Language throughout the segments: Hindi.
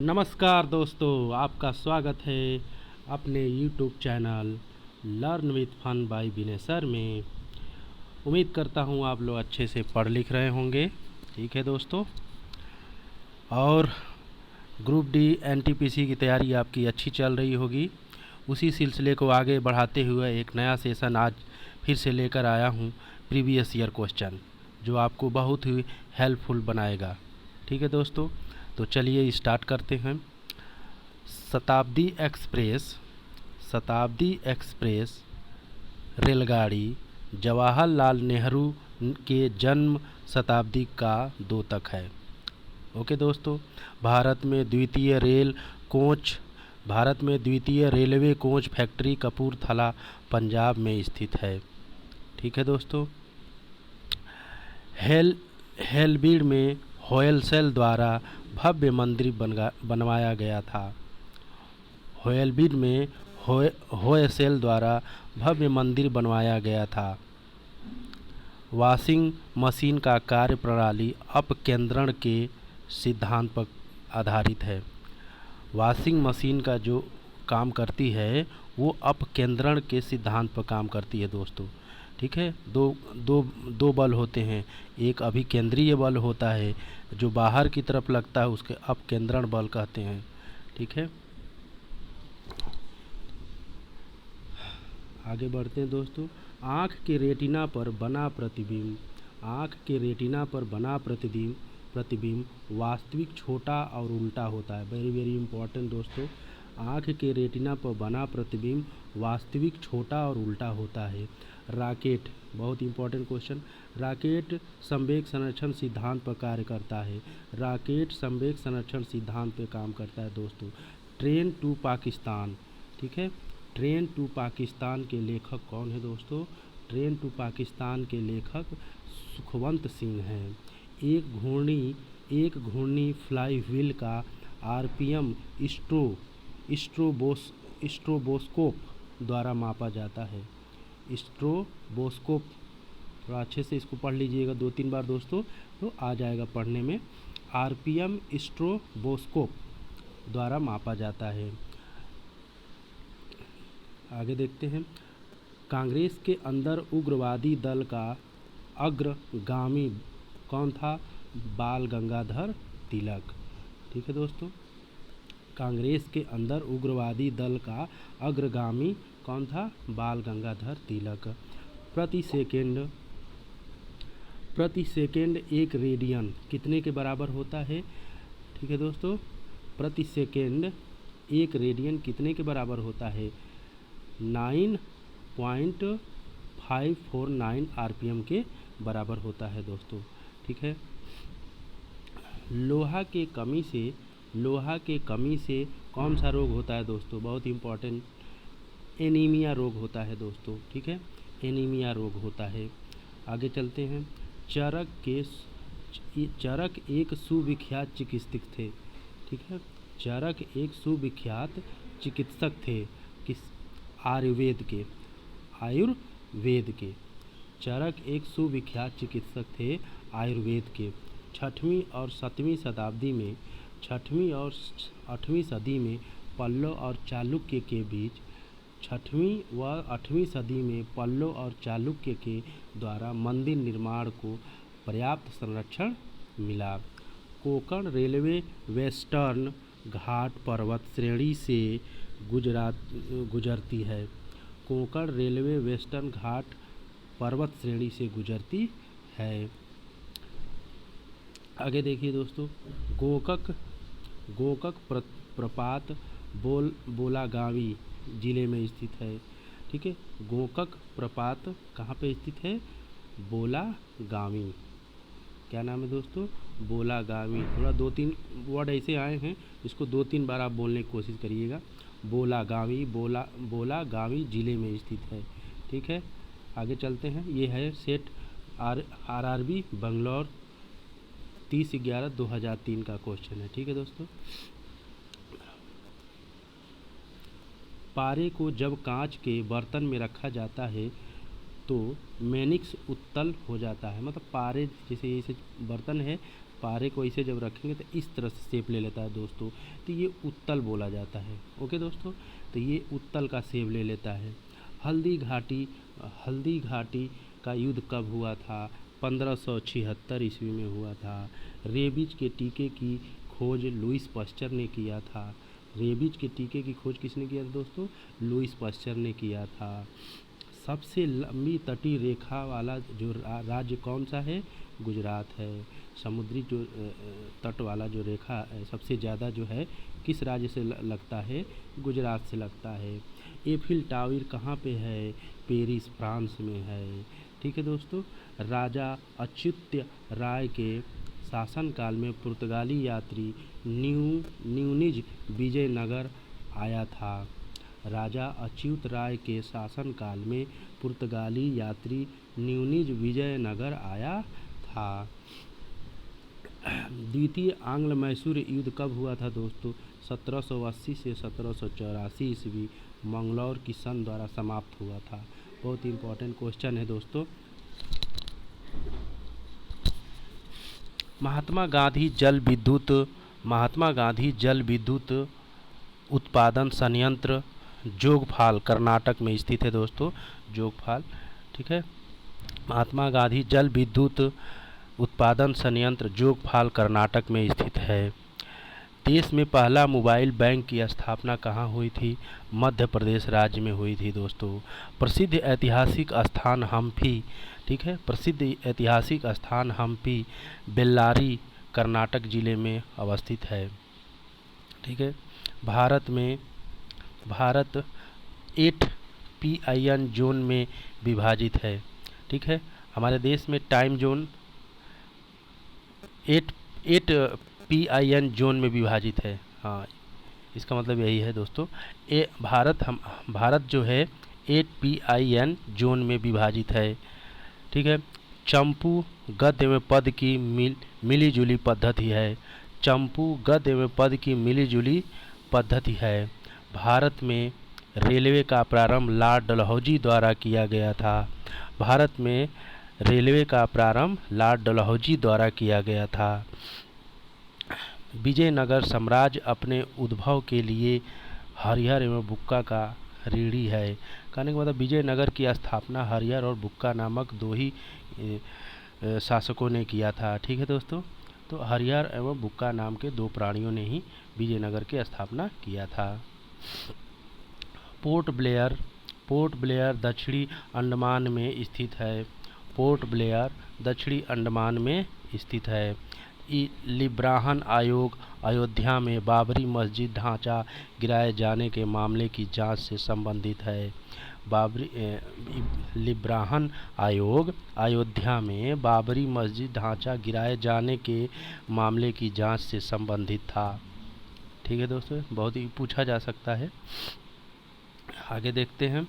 नमस्कार दोस्तों, आपका स्वागत है अपने YouTube channel learn with fun by Vinay sir में। उम्मीद करता हूँ आप लोग अच्छे से पढ़ लिख रहे होंगे। ठीक है दोस्तों, और ग्रुप डी एनटीपीसी की तैयारी आपकी अच्छी चल रही होगी। उसी सिलसिले को आगे बढ़ाते हुए एक नया सेशन आज फिर से लेकर आया हूँ, प्रीवियस ईयर क्वेश्चन, जो आपको बहुत ही हेल्पफुल बनाएगा। ठीक है दोस्तों, तो चलिए स्टार्ट करते हैं। शताब्दी एक्सप्रेस रेलगाड़ी जवाहरलाल नेहरू के जन्म शताब्दी का द्योतक है। ओके दोस्तों, भारत में द्वितीय railway coach factory Kapurthala Punjab में स्थित है। ठीक है दोस्तों, हेलबीड में होयलसेल द्वारा भव्य मंदिर बनवाया गया था। होयलबीड में होयसेल द्वारा भव्य मंदिर बनवाया गया था। वॉशिंग मशीन का कार्य प्रणाली अपकेंद्रण के सिद्धांत पर आधारित है। वॉशिंग मशीन का जो काम करती है वो अपकेंद्रण के सिद्धांत पर काम करती है दोस्तों। ठीक है, दो बल होते हैं। एक अभिकेंद्रीय बल होता है जो बाहर की तरफ लगता है, उसके अपकेंद्रण बल कहते हैं। ठीक है, आगे बढ़ते हैं दोस्तों। आँख के रेटिना पर बना प्रतिबिंब वास्तविक छोटा और उल्टा होता है। वेरी वेरी इंपॉर्टेंट दोस्तों, आँख के रेटिना पर बना प्रतिबिंब वास्तविक छोटा और उल्टा होता है। रॉकेट, बहुत इंपॉर्टेंट क्वेश्चन, रॉकेट संवेग संरक्षण सिद्धांत पर कार्य करता है। रॉकेट संवेग संरक्षण सिद्धांत पर काम करता है दोस्तों। ट्रेन टू पाकिस्तान, ठीक है, ट्रेन टू पाकिस्तान के लेखक कौन है दोस्तों? ट्रेन टू पाकिस्तान के लेखक सुखवंत सिंह हैं। एक घूर्णी फ्लाई व्हील का आरपीएम स्ट्रोबोस्कोप द्वारा मापा जाता है। स्ट्रोबोस्कोप, थोड़ा अच्छे से इसको पढ़ लीजिएगा 2-3 बार दोस्तों, तो आ जाएगा पढ़ने में। आरपीएम स्ट्रोबोस्कोप द्वारा मापा जाता है। आगे देखते हैं। कांग्रेस के अंदर उग्रवादी दल का अग्रगामी कौन था? बाल गंगाधर तिलक। ठीक है दोस्तों, कांग्रेस के अंदर उग्रवादी दल का अग्रगामी कौन था? बाल गंगाधर तिलक। प्रति सेकेंड एक रेडियन कितने के बराबर होता है? ठीक है दोस्तों, प्रति सेकेंड एक रेडियन कितने के बराबर होता है? 9.549 आरपीएम के बराबर होता है दोस्तों। ठीक है, लोहा के कमी से कौन सा रोग होता है दोस्तों? बहुत इंपॉर्टेंट, एनीमिया रोग होता है दोस्तों। ठीक है, एनीमिया रोग होता है। आगे चलते हैं। चरक एक सुविख्यात चिकित्सक थे। ठीक है, चरक एक सुविख्यात चिकित्सक थे किस? आयुर्वेद के। चरक एक सुविख्यात चिकित्सक थे आयुर्वेद के। 6वीं और 8वीं सदी में पल्लव और चालुक्य के बीच 6वीं व 8वीं सदी में पल्लव और चालुक्य के द्वारा मंदिर निर्माण को पर्याप्त संरक्षण मिला। कोंकण रेलवे वेस्टर्न घाट पर्वत श्रेणी से गुजरती है। कोंकण रेलवे वेस्टर्न घाट पर्वत श्रेणी से गुजरती है। आगे देखिए दोस्तों। गोकक प्रपात बोलागावी जिले में स्थित है। ठीक है, गोकक प्रपात कहाँ पे स्थित है? बोलागावी। क्या नाम है दोस्तों? बोलागावी। थोड़ा 2-3 वर्ड ऐसे आए हैं, इसको 2-3 बार आप बोलने की कोशिश करिएगा। बोलागावी जिले में स्थित है। ठीक है, आगे चलते हैं। ये है सेट आरआरबी बंगलौर 30/11/2003 का क्वेश्चन है। ठीक है दोस्तों, पारे को जब कांच के बर्तन में रखा जाता है तो मेनिक्स उत्तल हो जाता है। मतलब पारे जैसे बर्तन है, पारे को ऐसे जब रखेंगे तो इस तरह से शेप ले लेता है दोस्तों, तो ये उत्तल बोला जाता है। ओके दोस्तों, तो ये उत्तल का शेप ले लेता है। हल्दी घाटी का युद्ध कब हुआ था? 1576 ईस्वी में हुआ था। रेबीज के टीके की खोज लुईस पास्चर ने किया था। रेबीज के टीके की खोज किसने किया था दोस्तों? लुईस पास्चर ने किया था। सबसे लंबी तटीय रेखा वाला जो राज्य कौन सा है? गुजरात है। समुद्री जो तट वाला जो रेखा सबसे ज़्यादा जो है किस राज्य से लगता है? गुजरात से लगता है। एफिल टावर कहाँ पे है? पेरिस, फ्रांस में है। ठीक है दोस्तों, राजा अच्युत राय के शासनकाल में पुर्तगाली यात्री न्यूनिज विजयनगर आया था। राजा अच्युत राय के शासनकाल में पुर्तगाली यात्री न्यूनिज विजयनगर आया था। द्वितीय आंग्ल मैसूर युद्ध कब हुआ था दोस्तों? 1780 से 1784 ईस्वी मंगलौर की सन द्वारा समाप्त हुआ था। बहुत इंपॉर्टेंट क्वेश्चन है दोस्तों। महात्मा गांधी जल विद्युत उत्पादन संयंत्र जोगफाल कर्नाटक में स्थित है दोस्तों, जोगफाल। ठीक है, महात्मा गांधी जल विद्युत उत्पादन संयंत्र जोगफाल कर्नाटक में स्थित है। देश में पहला मोबाइल बैंक की स्थापना कहाँ हुई थी? मध्य प्रदेश राज्य में हुई थी दोस्तों। प्रसिद्ध ऐतिहासिक स्थान हम्पी, ठीक है, प्रसिद्ध ऐतिहासिक स्थान हम्पी बेल्लारी कर्नाटक जिले में अवस्थित है। ठीक है, भारत 8 PIN जोन में विभाजित है। ठीक है, हमारे देश में टाइम जोन 8 PIN जोन में विभाजित है। हाँ, इसका मतलब यही है दोस्तों। भारत जो है 8 PIN जोन में विभाजित है। ठीक है, चंपू गद्य में पद की मिली जुली पद्धति है। चंपू गद्य में पद की मिली जुली पद्धति है। भारत में रेलवे का प्रारंभ लॉर्ड डलहौजी द्वारा किया गया था। भारत में रेलवे का प्रारंभ लॉर्ड डलहौजी द्वारा किया गया था। विजयनगर साम्राज्य अपने उद्भव के लिए हरिहर एवं बुक्का का ऋणी है। कहने का मतलब विजयनगर की स्थापना हरिहर और बुक्का नामक दो ही शासकों ने किया था। ठीक है दोस्तों, तो हरिहर एवं बुक्का नाम के दो प्राणियों ने ही विजयनगर की स्थापना किया था। पोर्ट ब्लेयर दक्षिणी अंडमान में स्थित है। पोर्ट ब्लेयर दक्षिणी अंडमान में स्थित है। लिब्राहन आयोग अयोध्या में बाबरी मस्जिद ढांचा गिराए जाने के मामले की जांच से संबंधित है। लिब्राहन आयोग अयोध्या में बाबरी मस्जिद ढांचा गिराए जाने के मामले की जांच से संबंधित था। ठीक है दोस्तों, बहुत ही पूछा जा सकता है। आगे देखते हैं।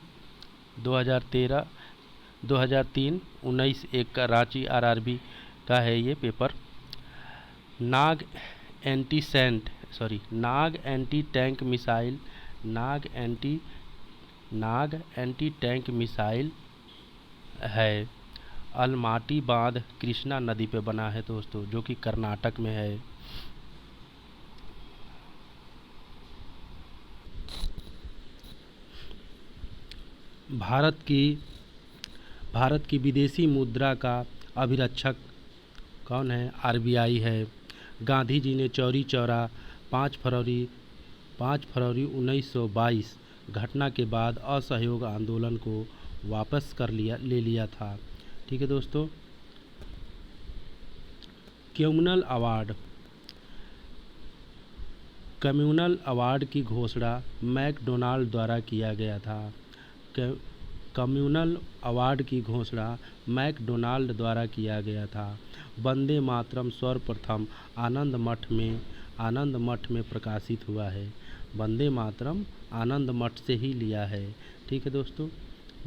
2003 19 का रांची RRB का है ये पेपर। नाग एंटी टैंक मिसाइल है। अलमाटी बांध कृष्णा नदी पे बना है दोस्तों, जो कि कर्नाटक में है। भारत की विदेशी मुद्रा का अभिरक्षक कौन है? RBI है। गांधी जी ने चौरी चौरा 5 फरवरी 1922 घटना के बाद असहयोग आंदोलन को वापस ले लिया था। ठीक है दोस्तों, कम्युनल अवार्ड की घोषणा मैकडोनाल्ड द्वारा किया गया था। कम्युनल अवार्ड की घोषणा मैकडोनाल्ड द्वारा किया गया था। वंदे मातरम सर्वप्रथम आनंद मठ में प्रकाशित हुआ है। वंदे मातरम आनंद मठ से ही लिया है। ठीक है दोस्तों,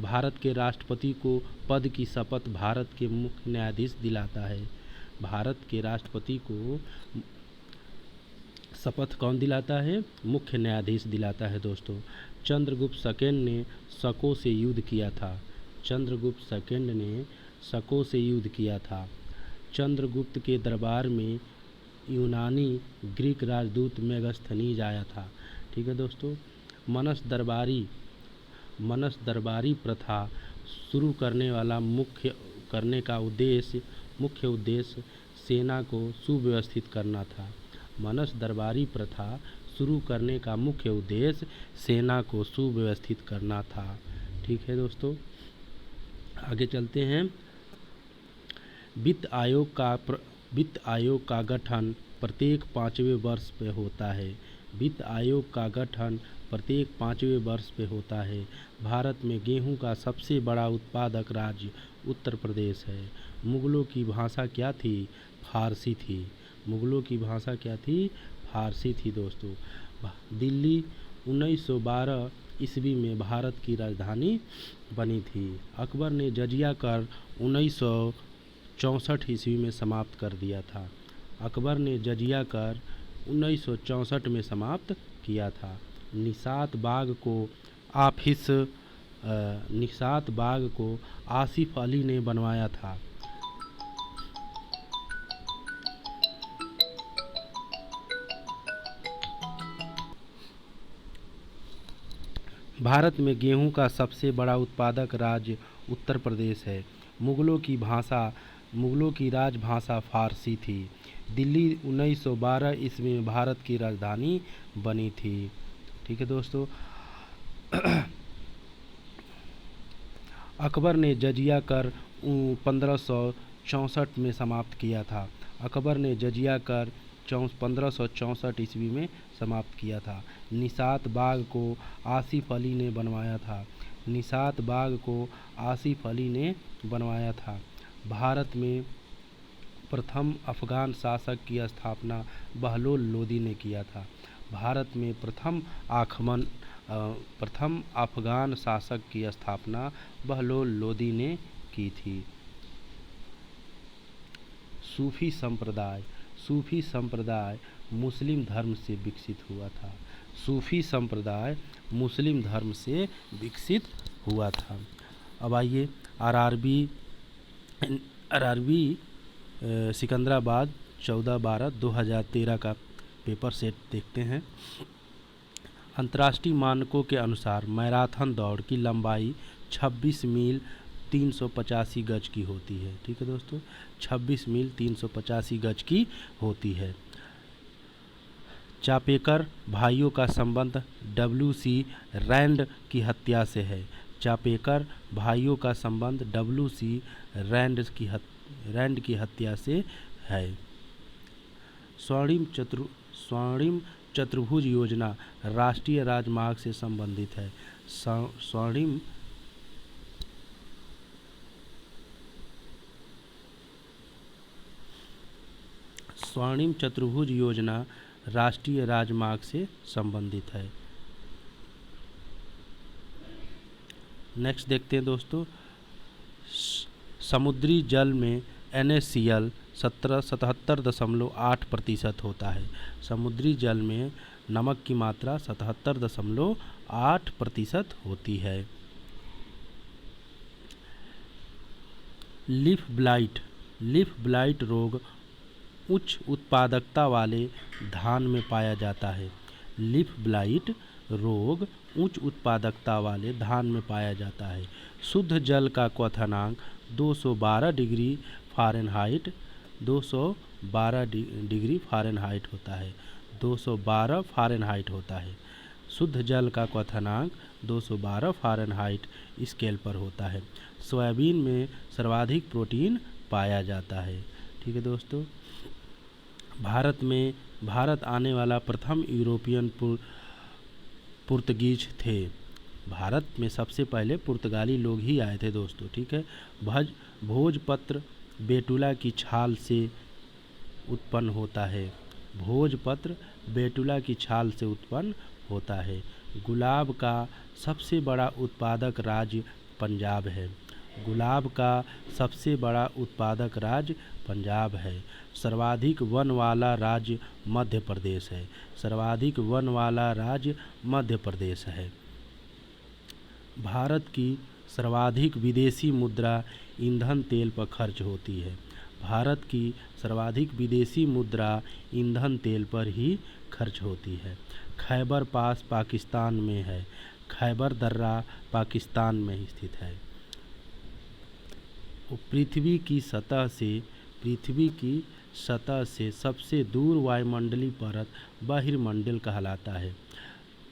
भारत के राष्ट्रपति को पद की शपथ भारत के मुख्य न्यायाधीश दिलाता है। भारत के राष्ट्रपति को शपथ कौन दिलाता है? मुख्य न्यायाधीश दिलाता है दोस्तों। चंद्रगुप्त सेकंड ने शकों से युद्ध किया था। चंद्रगुप्त सेकंड ने शकों से युद्ध किया था। चंद्रगुप्त के दरबार में यूनानी ग्रीक राजदूत मेगास्थनीज आया था। ठीक है दोस्तों। मनस दरबारी प्रथा शुरू करने का मुख्य उद्देश्य सेना को सुव्यवस्थित करना था। मनस दरबारी प्रथा शुरू करने का मुख्य उद्देश्य सेना को सुव्यवस्थित करना था। ठीक है दोस्तों, आगे चलते हैं। वित्त आयोग का गठन प्रत्येक 5वें वर्ष पे होता है। वित्त आयोग का गठन प्रत्येक 5वें वर्ष पे होता है। भारत में गेहूं का सबसे बड़ा उत्पादक राज्य उत्तर प्रदेश है। मुगलों की भाषा क्या थी? फारसी थी। मुगलों की भाषा क्या थी? फारसी थी दोस्तों। दिल्ली 1912 ईस्वी में भारत की राजधानी बनी थी। अकबर ने जजिया कर 1964 ईस्वी में समाप्त कर दिया था। अकबर ने जजिया कर 1964 में समाप्त किया था। निषाद बाग को आसिफ अली ने बनवाया था। भारत में गेहूं का सबसे बड़ा उत्पादक राज्य उत्तर प्रदेश है। मुगलों की राजभाषा फारसी थी। दिल्ली 1912 ईस्वी में भारत की राजधानी बनी थी। ठीक है दोस्तों। अकबर ने जजिया कर 1564 में समाप्त किया था। अकबर ने जजिया कर 1564 ईस्वी में समाप्त किया था। निषाद बाग को आसिफ अली ने बनवाया था। निषाद बाग को आसिफ अली ने बनवाया था। भारत में प्रथम अफगान शासक की स्थापना बहलोल लोदी ने किया था। भारत में प्रथम अफगान शासक की स्थापना बहलोल लोदी ने की थी। सूफी संप्रदाय मुस्लिम धर्म से विकसित हुआ था। सूफी संप्रदाय मुस्लिम धर्म से विकसित हुआ था। अब आइए आरआरबी सिकंदराबाद 14/12/2013 का पेपर सेट देखते हैं। अंतर्राष्ट्रीय मानकों के अनुसार मैराथन दौड़ की लंबाई 26 मील 385 गज की होती है। ठीक है दोस्तों, 26 मील 385 गज की होती है। चापेकर भाइयों का संबंध WC रैंड की हत्या से है। चापेकर भाइयों का संबंध WC रैंड की हत्या से है। स्वर्णिम चतुर्भुज योजना राष्ट्रीय राजमार्ग से संबंधित है। स्वर्णिम चतुर्भुज योजना राष्ट्रीय राजमार्ग से संबंधित है। नेक्स्ट देखते हैं दोस्तों। समुद्री जल में NaCl 77.8% होता है। समुद्री जल में नमक की मात्रा 77.8% होती है। लीफ ब्लाइट रोग उच्च उत्पादकता वाले धान में पाया जाता है। लीफ ब्लाइट रोग उच्च उत्पादकता वाले धान में पाया जाता है। शुद्ध जल का क्वथनांक 212 डिग्री फ़ारेनहाइट 212 डिग्री फ़ारेनहाइट होता है। 212 फ़ारेनहाइट होता है। शुद्ध जल का क्वथनांक 212 फ़ारेनहाइट स्केल पर होता है। सोयाबीन में सर्वाधिक प्रोटीन पाया जाता है। ठीक है दोस्तों। भारत आने वाला प्रथम यूरोपियन पुर्तगीज थे। भारत में सबसे पहले पुर्तगाली लोग ही आए थे दोस्तों। ठीक है। भोजपत्र बेटुला की छाल से उत्पन्न होता है। भोजपत्र बेटुला की छाल से उत्पन्न होता है। गुलाब का सबसे बड़ा उत्पादक राज्य पंजाब है। गुलाब का सबसे बड़ा उत्पादक राज्य पंजाब है। सर्वाधिक वन वाला राज्य मध्य प्रदेश है। सर्वाधिक वन वाला राज्य मध्य प्रदेश है। भारत की सर्वाधिक विदेशी मुद्रा ईंधन तेल पर खर्च होती है। भारत की सर्वाधिक विदेशी मुद्रा ईंधन तेल पर ही खर्च होती है। खैबर पास पाकिस्तान में है। खैबर दर्रा पाकिस्तान में स्थित है। पृथ्वी की सतह से सबसे दूर वायुमंडलीय परत बहिर्मंडल कहलाता है।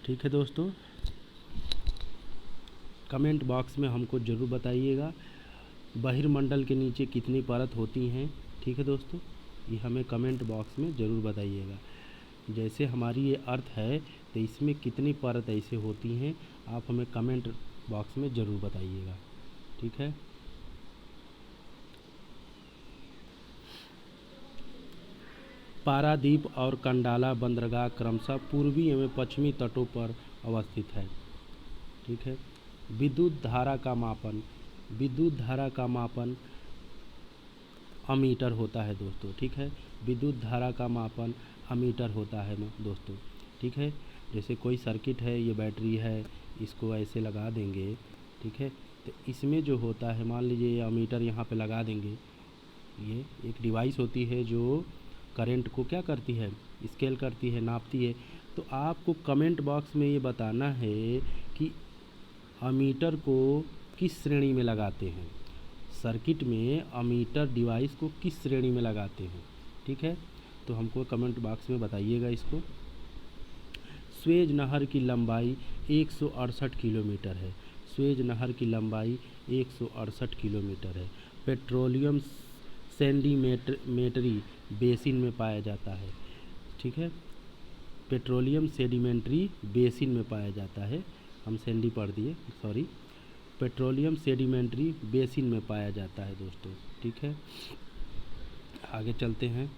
ठीक है दोस्तों, कमेंट बॉक्स में हमको ज़रूर बताइएगा बहिर्मंडल के नीचे कितनी परत होती हैं। ठीक है दोस्तों, ये हमें कमेंट बॉक्स में ज़रूर बताइएगा। जैसे हमारी ये अर्थ है तो इसमें कितनी परत ऐसे होती हैं, आप हमें कमेंट बॉक्स में ज़रूर बताइएगा। ठीक है, पारादीप और कंडाला बंदरगाह क्रमशः पूर्वी एवं पश्चिमी तटों पर अवस्थित है। ठीक है, विद्युत धारा का मापन अमीटर होता है दोस्तों। ठीक है, विद्युत धारा का मापन अमीटर होता है दोस्तों। ठीक है, जैसे कोई सर्किट है, ये बैटरी है, इसको ऐसे लगा देंगे। ठीक है, तो इसमें जो होता है, मान लीजिए ये अमीटर यहाँ पे लगा देंगे। ये एक डिवाइस होती है जो करंट को क्या करती है, स्केल करती है, नापती है। तो आपको कमेंट बॉक्स में ये बताना है कि अमीटर को किस श्रेणी में लगाते हैं, सर्किट में अमीटर डिवाइस को किस श्रेणी में लगाते हैं। ठीक है, तो हमको कमेंट बॉक्स में बताइएगा इसको। स्वेज नहर की लंबाई 168 किलोमीटर है। स्वेज नहर की लंबाई 168 किलोमीटर है। पेट्रोलियम सेडिमेंट्री बेसिन में पाया जाता है। ठीक है, पेट्रोलियम सेडिमेंट्री बेसिन में पाया जाता है। हम सेंडी पढ़ दिए, सॉरी, पेट्रोलियम सेडिमेंट्री बेसिन में पाया जाता है दोस्तों। ठीक है, आगे चलते हैं।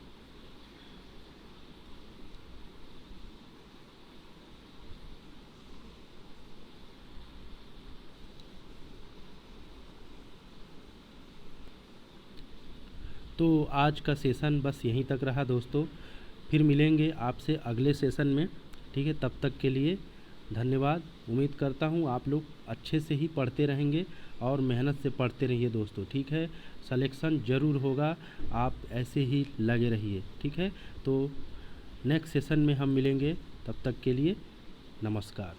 तो आज का सेशन बस यहीं तक रहा दोस्तों, फिर मिलेंगे आपसे अगले सेशन में। ठीक है, तब तक के लिए धन्यवाद। उम्मीद करता हूँ आप लोग अच्छे से ही पढ़ते रहेंगे और मेहनत से पढ़ते रहिए दोस्तों। ठीक है, सिलेक्शन ज़रूर होगा, आप ऐसे ही लगे रहिए। ठीक है, तो नेक्स्ट सेशन में हम मिलेंगे, तब तक के लिए नमस्कार।